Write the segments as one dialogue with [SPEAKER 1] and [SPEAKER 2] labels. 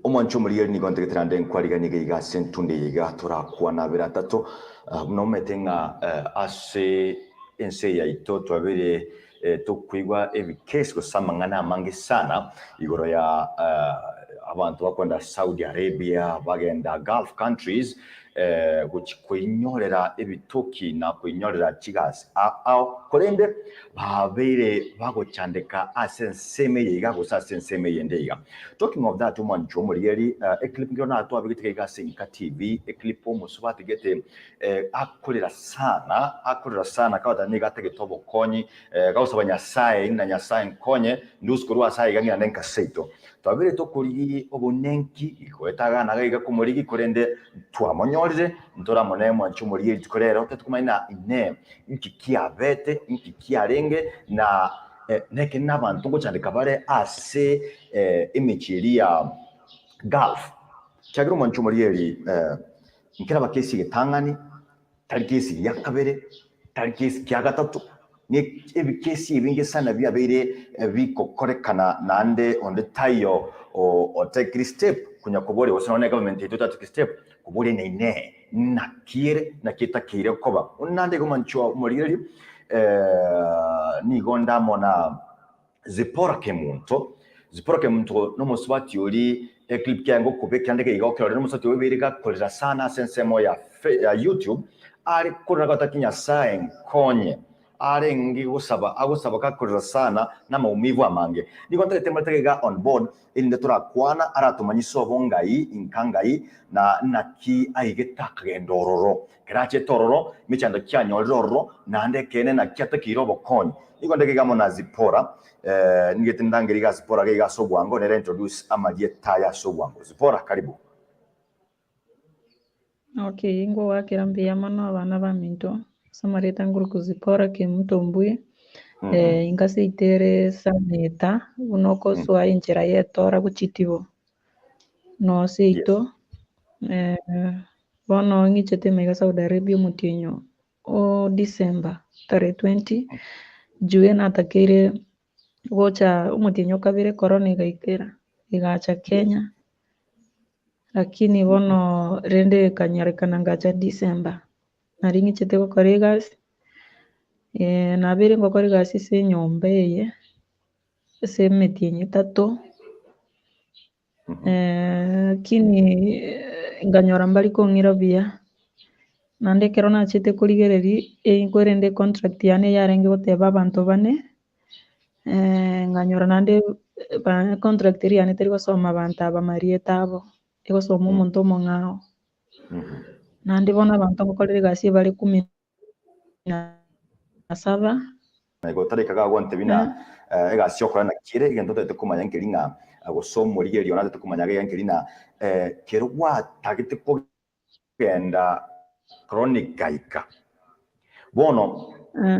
[SPEAKER 1] Omancho muri ni kontre trande nkwariga niga sentunde yiga turakuwa na biratatu no metenga ase ense ya itoto abere tukwigwa ebikesi kusamangana amangi sana igoro ya abantu bakwenda Saudi Arabia bagenda Gulf countries kwenyorera ebitoki na kwenyorera kigas korende babere bagochandeka asenseme yiga gusa senseme yendeiga. Talking of that, woman Jomorieri, a clip ngona to abigitega Sinka TV, a clip omusubati gete akorera sana kawata niga tege tobo konyi gausa banyasaye na nyasaye konye nduskuru asaye gangira nenka seito. Twabere tokuri obunenki ikwetaga nagaiga kumurigi korende twamonyorire ntora monemo Jomorieri tukorera tukumaina ine nkikia vete nkikia renge na neke n'abantu ngo cyane kabare ase imikiri ya Gulf cyagira umuntu Jomorieri nkira bakesi gitangani tarikesi ya kabere tarikesi ya gatatu ni ebikesi ibinge sana byabere bikokorekana nande on the tayo o take step kunya kubore wasana government ito take step kubore ne nakire nakitakire koba unande go mancho Jomorieri ni gonda mona Zipora Kemunto no muswati uri clip kyango kubeka ndeke igokero no muswati wibirika kolera sana sensemo ya YouTube ari kurira gatakinya saen konye ari ngi agusaba kakolera sana na maumivu amange niko ntetembatega on board inde turakwana aratumanyiso bongai inkangai na naki aigetaka ndororo kirache tororo michando kyanyororo nande kene na kyatakiro bokonye niko ndeke na Zipora ningetindangiriga Zipora gaiga sogwango nere introduce amadieta ya sogwango. Zipora karibu.
[SPEAKER 2] Okay, ingo wakira mbia mano abana baminto samareta nguruku Zipora Kemunto ingase itere saneta unoko swa injera yetora kuchitibo no seito bono ngichete mega Saudi Arabia mutinyo o December 20 juwe na takire gocha umutinyo kabire corona igacha Kenya lakini bono rende kanyarekana ngacha December naringi chete ko koregas na bire ngo koregas se nyombe se metinyo tato kini nganyora mbali ko ngirobia nande kerona chete kurigereri inkorende contract yane yarenge goteba abantu bane nganyora nande contract yane teri gosoma abantu abamarieta abo egosoma omuntu omong'ao nande bona abantu ngokorere gasi bari 17
[SPEAKER 1] gotari kaga gwante bina egasi okora na kire igento tete kumanya nkiringa agosomorieri ona tete kumanya ga nkirina kerwa tagite kugenda chronic gaika bono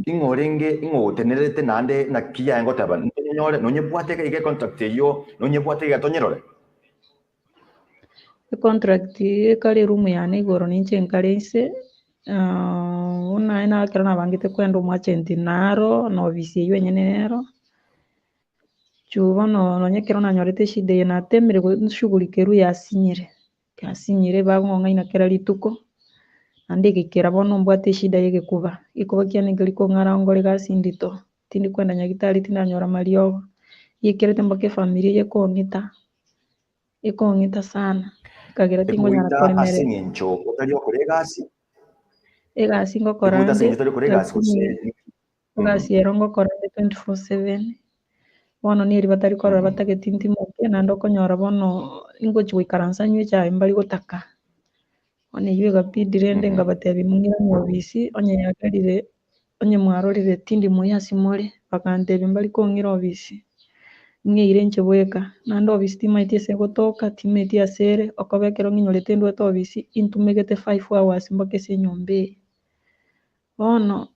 [SPEAKER 1] ingotenerete nande na kiya ngotaba nyore nonye bwateka ige contract yo nonye bwateka tonyerore
[SPEAKER 2] contract kare room yane igoro ninche nkarense una ina kerana bangite kwenda umwachenti naro no visi yenyene nero chuba no kerana nyorete shide na temere kushughulikeru yasinyire bagonga ina kera lituko ande gikera bono mbwate shida yege kuba kiane galiko ngara ngore gasindito tindi kwenda nyagitari tindanyora malio yekerete mboke familia yekongita sana kagera tingo nyara kore mere
[SPEAKER 1] asingincho otari okore gasi
[SPEAKER 2] egasi ngo korande gasi erongo korande 24/7 bono niri batari korora batageti moke nando konyora bono ingo chwikaransa nywe cha imbali gotaka one ywe gapidirende ngabatebi mungira mwobisi onye yakarire onye mwarorire tindi muyasi more bakantebi mbali kongira obisi ngire nchebweka nando obisi timaitese gotoka timeti asere okobekero nginyorete ndweto obisi intumegete 5 hours mboke se nyombe bono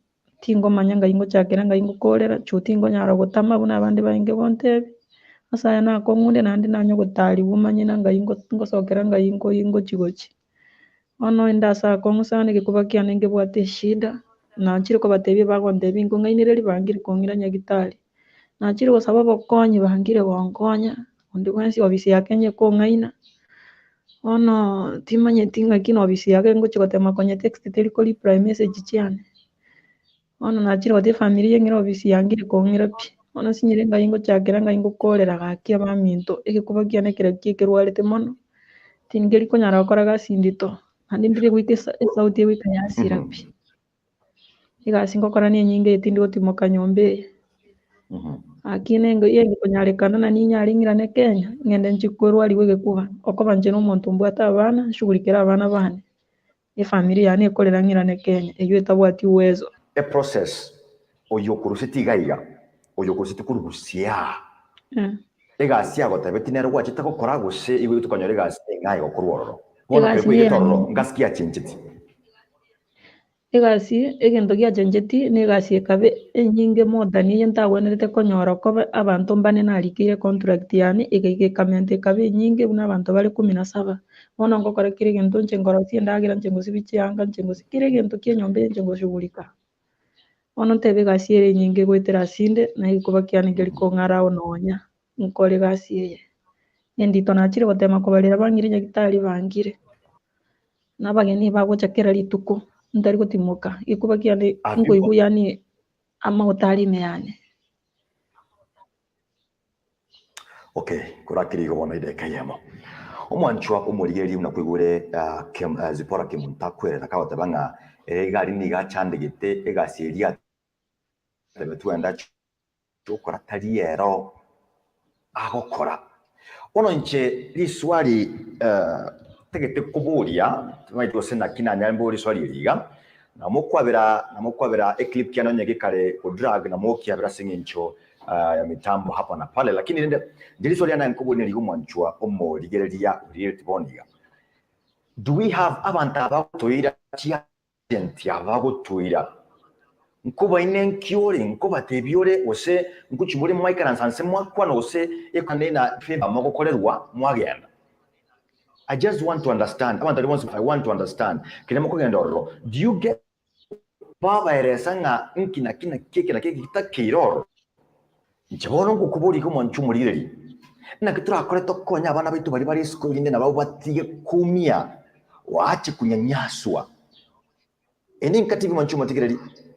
[SPEAKER 2] tingo manyanga ingo chakera nga ingo kolera chutingo nyara gotama buna abandi bainge bontebi asaya na kongunde nandi nanyo gotali bumanye nanga ingo sokera nga ingo chigochi ono indasa kongusane gikubakia nenge bwate shida na chiri ko batebi bagondebi ingo ngainireri bangiri kongira nyagitali na chiri ko sababu konyi bangire bongonya undi kwensi obisi yakenye ko ngaina Ono timanyeti ng'aki na obisi yake ngochi gotema konye text teri reply message chiane. Ono nachire gote family yeng'ira obisi yangire kong'ira pi. Ono sinyire ngai ngochakera ngai ngokorera gaki abaminto egekuba kiane kera kirwarete mono. Tingeri konyara gokora gasi ndito. Andi ndire gwika esauti egwika yasira pi. Egasi ngokora ni enyinge etindi gotimoka nyombe. Akine ngo yenge konyarekana na ninyaring'irane Kenya ng'ende nchikorwari gwegekuba okoba nche n'omonto mbwata abana nshughulikera abana bane efamily yane ekorera ng'irane Kenya eyo etabwati uwezo
[SPEAKER 1] process oyo kurusiti gaiga oyo kurusiti kurugusia egasi agotebeti nero gwachita gokora gose iwe tukanyore gasi ngai gokorwororo bona kwegwe tororo ngasikia chinchiti
[SPEAKER 2] egasi egento giachencheti na egasi ekabe enyinge modani yentagwenerete konyora koba abanto mbane narikire contract yane egaiga ekamenta ekabe enyinge buna abanto bari 17 bono ngokora kire gento nche ngorosie ndagira nche ngosibichianga nche ngosikire gento kie nyombe nche ngoshughulika bono ntebe egasi ere enyinge gwetera asinde na ikoba kiane geri kong'ara ononya nkore egasi eye endito nachire gotema kobarera bangire nyagitari bangire nabageni bagochakera rituko ntari gotimoka ikuba kiane ngoigu yani amagotari meane
[SPEAKER 1] okay kurakirigo bona ideka yemo omwanchwa omurieri na kwigure Zipora kimuntakwera kabatabanga egari ni gachandegete egasi eria tebetwenda chukora tariero agokora ono nche liswali tegete kuburia twaito sena kinanya mburi swali liga na mokwabira eclip kiano nyegekare ku drag na mokiabira singincho ya mitambo hapa na pale lakini ndili swali yana nkubu ni ligumwanchwa omo ligereria tiboniga do we have abanta abagotoira agent abagotoira nkuba inenkiore nkuba tebiore ose nkuchimuri mwaikara sanse mwakwana ose ekanena femba magokorerwa mwagenda I just want to understand. I want to understand. Kinemo kugenda orro. Do you get baba eresanga nkina kina kita kiroro. Nchiboro ngukuburi ko monchumurire. Na kitura kore tokonya abana bitu bari school inde nabo batige kumia. Waache kunyanyaswa. Eni nkati monchumutigere.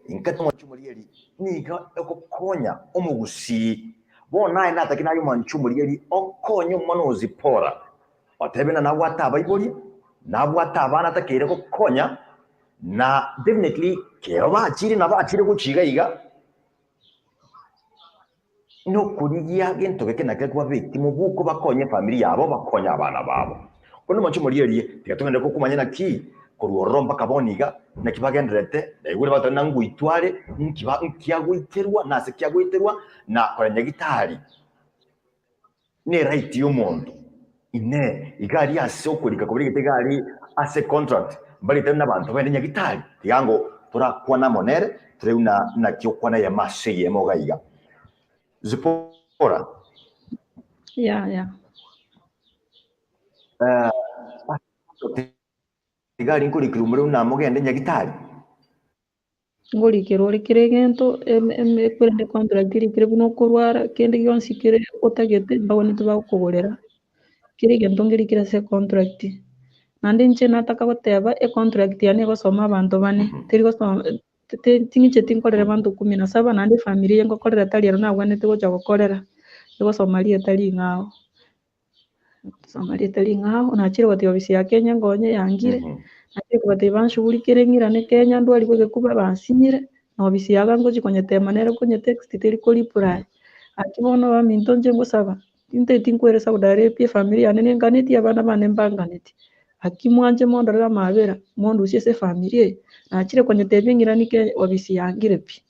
[SPEAKER 1] Nkati monchumurire. Niga ekokonya omugusi. Bona ina takina yo monchumurire okonyo mano Zipora. Otebena na wata baibuli na wata abana takire ko konya na definitely keba achiri na bachire guchiga iga no kurigia gento geke na kwa victim buko bakonye family yabo bakonya abana babo kono manchi muriye tigatugende ko kumanya na ki kuruoromba kaboniga na kibagendrete na igure batana nguitware nkiba nkiagwiterwa na se kiagwiterwa na koranya gitari ne right y'umuntu ine igari yasoko likakubiri gari ase contract bali tena abantu bene nyagitari yango turakwa na monere tureuna na kyokwana ya mashe yemo gaiga Zipora
[SPEAKER 2] ya
[SPEAKER 1] igari nkuri kirumure una mogende nyagitari
[SPEAKER 2] ngori kirore kiregento kwende contract kire buno kurwara kende yonsi kire otagete bawone tubakugorera kirigento ngiri kirase contract nandi nche nataka goteba contract yane gosoma abantu bane teri gosoma tingiche tinkorera abantu 17 nandi family yengo korera taliero na gwanete gocha gokorera gosoma tali ngao Somalia tali ngao na chiro gote obisi ya Kenya ngonye yangire ati gote banshuguri kirengirane Kenya ndwali gwegekuba bansinyire na obisi yaga ngochi konyete manero konye text teri ko reply akibono ba minto nje ngosaba tinte tinkwere Saudi Arabia familia nene nganeti abana bane mbanganeti akimwanje mondora mabera mondo usiese familia na chire kwenye tebingira nike obisi yangire pi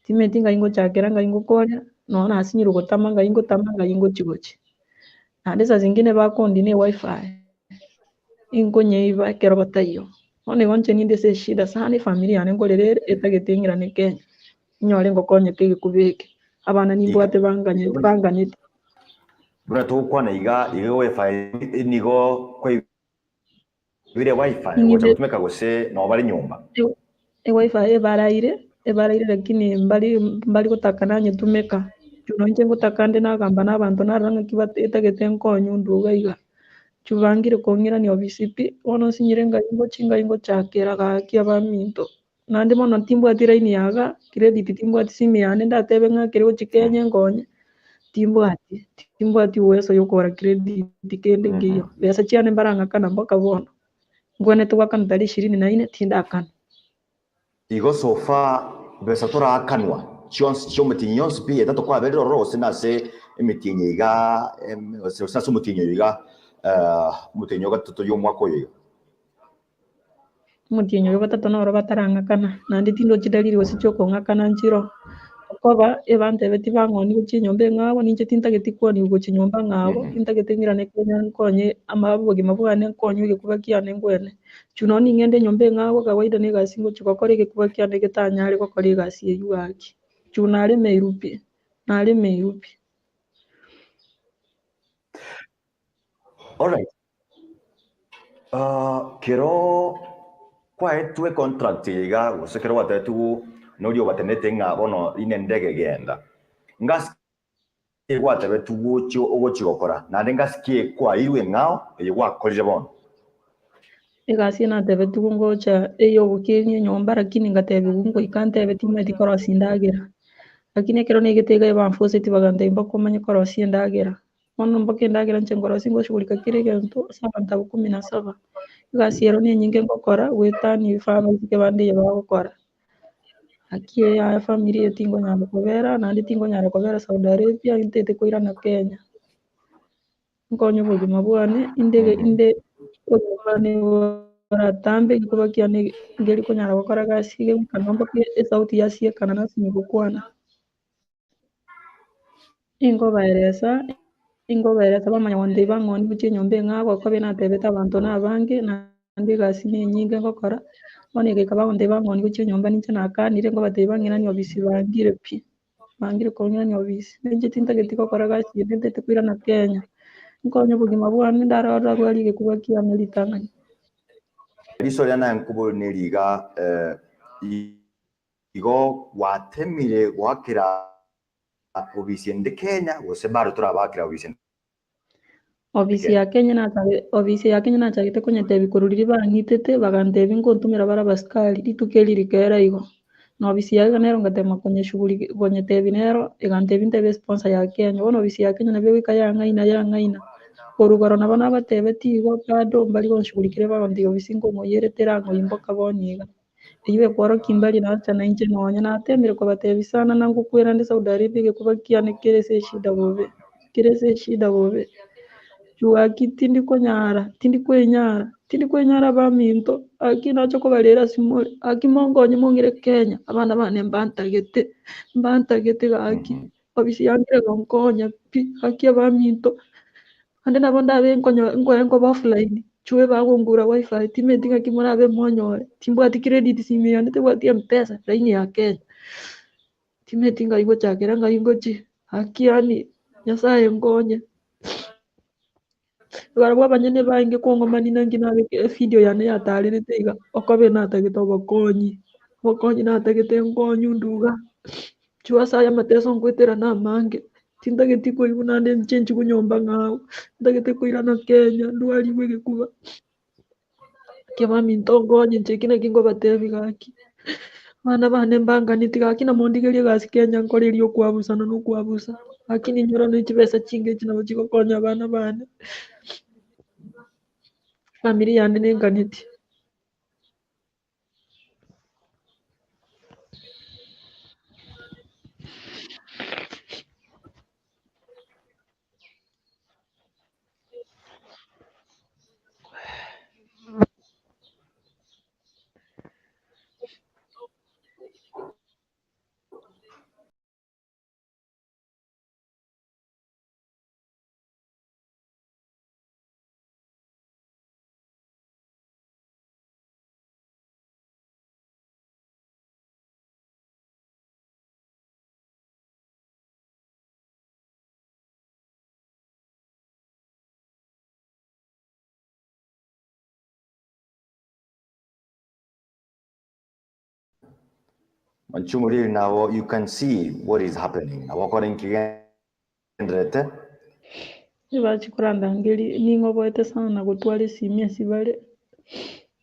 [SPEAKER 2] timeti ngaingo chakera ngaingo konya no na asinyiro gotama ngaingo chigochi na ndesa zingine bakondi ne wifi ingo nyeiva kero batayo one gonche ninde se shida sana familia nengorere etagetingira ne Kenya nyore ngo konye kege kubeke abana nimbwate banganye
[SPEAKER 1] buna tukwana iga wifi nigo kwa vile wifi wacha kutumika gose no bali nyumba
[SPEAKER 2] wifi ebaraire lakini mbali gutakana nyetumeka juno nje ngutakande nagamba n'abantu naranga kibateta getenko nyundu gaiga chubangire kongira ni obisipi bono sinyirenga ingo chakera gaki abaminto nandi mono timbwatira ini yaga credit timbwati simi yane ndatebe ng'akere gochikenya nkonye timbwati uwezo yokora credit kende ngiyo besa chiane mbarang'akana mboka bono mbwanete gwakana tari 24 tindakana
[SPEAKER 1] igo sofa besa torakanwa chiomutinyi yonsi pi etato kwaberero rose nase emitinyi iga sase omutinyi iga mutinyi gatatu y'omwaka oyo
[SPEAKER 2] omutinyi oyo batatu noro batarang'akana naende tindo chidariri gose chiokong'akana nchiro okoba ebantebe tibang'oni gochia enyomba eng'abo ninche tintageti kwoni gochia nyomba ng'abo tintagete ng'irane kenya nkonye obogima bwane nkonye egekuba kiane ngwene chuno ning'ende enyomba eng'abo kawaida na egasi ngochi gokora egekuba kiane getanyare gokora egasi eywo gaki chu naremeirwe pi
[SPEAKER 1] alright kero kwaetwe contract iga gose kero gwatetu norio batenete ng'abo no ine ndege genda ngasi gwatebe tugocho ogochi gokora nande ngasi kie kwairwe ng'ao gwakorire bono
[SPEAKER 2] egasi natebe ngocha eyo gokinyia nyomba lakini ngatebe ngoika ntebe timeti korosi endagera lakini ekero negete bamfoseti baganteba mbokomanya korosi endagera bono mboka endagera inche nkorosi ngoshughulika kera egento ase abanto abo 17 egasi ero nenyinge ngokora goetania family kebande bagokora aki ya family tingonyara kobera naende tingonyara kobera Saudi Arabia intete koirana Kenya nkonye obogima bwane inde obwane baratambe gikuba kiane ngeri konyara gokora gasi gekanaomba esauti yasiekana nasimi gokwana ingobaeresa bamanya bonde bang'oni buchia enyomba eng'abo okobe natebete abanto nabange naende egasi nenyinge ngokora bono egeka bonde bang'oni gochia enyomba ninche nakanire ngobatebia bang'iranie obisi bangire pi bangire kong'irania obisi ninche tintageti gokora gasi ende ntete koirana Kenya nkonye obogima bwane ndarora bwari egekuba kiane ritang'ani
[SPEAKER 1] riso ria nankubo neriga igo watemire gwakira obisi ende Kenya gose baro turabakira obisi
[SPEAKER 2] obisi ya Kenya nachagete konyetebi koruriri bang'itete bagantebi nkontumera bara abasikari rituko eri rikera igo na obisi yaga nero ngatema konyetebi nero egantebi ntebe sponsor ya Kenya bono obisi ya Kenya nabio goika yang'aina korugoro nabo nabatebeti igo bado mbari gonshughulikire bagondi obisi nkomoyerete rang'o imboka boniga eywo ekworokia mbari nacha na inche nonye natemire kobatebi sana nangokwera nde Saudi Arabia egekuba kiane kera ase eshida bobe chuaki tindi kwenyara baminto aki nacho kobarera simore aki mongonye mong'ire Kenya abana bane mbantagete gaki obisi yangire gonkonya pi aki abaminto ande nabo ndabe nkoba offline chwe bagongura wifi timeti ng'aki morabe monyore timbwati credit simi yane tebwati mpesa laini ya Kenya timeti ngaigochakera ngaingochi aki yani nyasaye nkonye barabwa banyene bange kwong'omani nangi nabe video yane yatarerete iga okobe natagete obokonyi natagete nkonyi nduga chwa saya mateso nkwetera namange tintageti koibu nande nchenchi kunyomba ng'ao ntagete koirana Kenya ndwariwe gekuba kebami ntongonye ncheki nakingo batebi gaki bana bane mbanganiti gaki namondigerie gasi Kenya nkoreri okwabusana nokwabusa lakini nyora nechibesa chinge nabo chigokonya bana bane family yane nenganeti
[SPEAKER 1] Manchumuri now you can see what is happening. Now according to
[SPEAKER 2] Bachikora ningoboete sana gutwara esimia sibare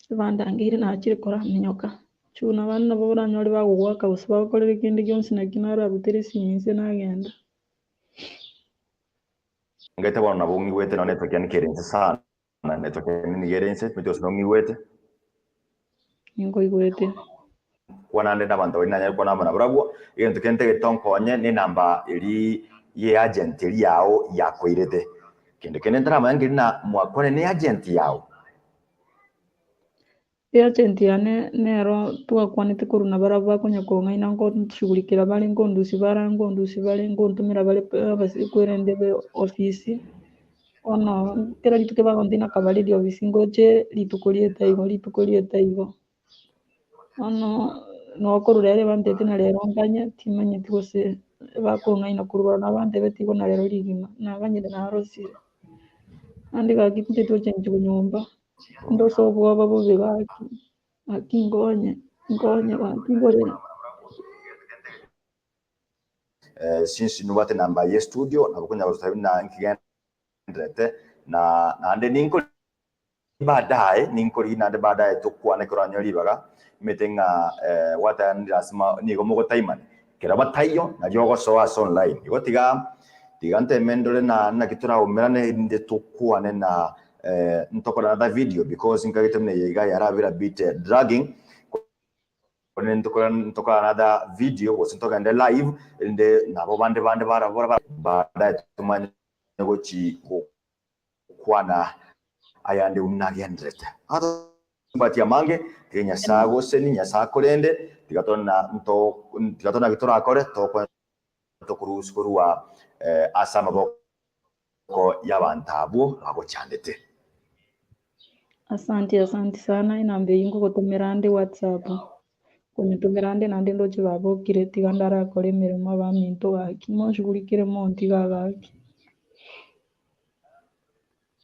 [SPEAKER 2] bandangire nachire koraminyoka chuna bana nabo baranyore bagogwaka gose bagokorera ekende gionsi naki nararutera esimi nse nagenda
[SPEAKER 1] ngete bono nabo ng'igwete no network yani kerense sana network yani gerense mitose no ng'igwete
[SPEAKER 2] ningoigwete
[SPEAKER 1] kwanande n'abantu bari nanya kwa namba nabrabwo egento kente getonkonye ni namba eri ye agent eri yao yakoirete kende kene ntarama ngiri na mwakone ni agent yao
[SPEAKER 2] agent yane nero twakwanete koruna bara bakonya kong'aina nkoshughulikira bari nkondusi bare nkontumira bare abasikwerende be ofisi ono kera rituke bagontina kabaridi ofisi ngoche rituko rieta igo ono nokorura ere bantete na rero nganya timanyeti gose bakong'aina kurubara nabante betigo na rero rigima naganyire narosire andi gagitite twachenji kunyumba ndoso obwoba bobe gaki ngonye bakingore
[SPEAKER 1] since nubate namba ye studio nabukunya basabi na nkigendrete na ande ninko baadaye tukwane koranyori baga metenga wata ndasma nigo mugo taimane kera batayo na jogo soas online igotiga tigante mendole na kitura umerane inde tukwane na ntokora da video because inkagitemne yega yarabira bit dragging kone ntokora another video was ntoka inde live inde nabo bande bara baadaye tumanye gochi kwana ayande unagendrete ado mbati amange kenya sago seni nyasa kolende tigatona gitora akore to kuruskurwa asama boko yabantabu abo cyandete
[SPEAKER 2] asante sana inambe yingo gotumirande WhatsApp kunitumirande nande ndoche babokire tigandara kore mirimo baminto gaki monshughulikire monti gagaki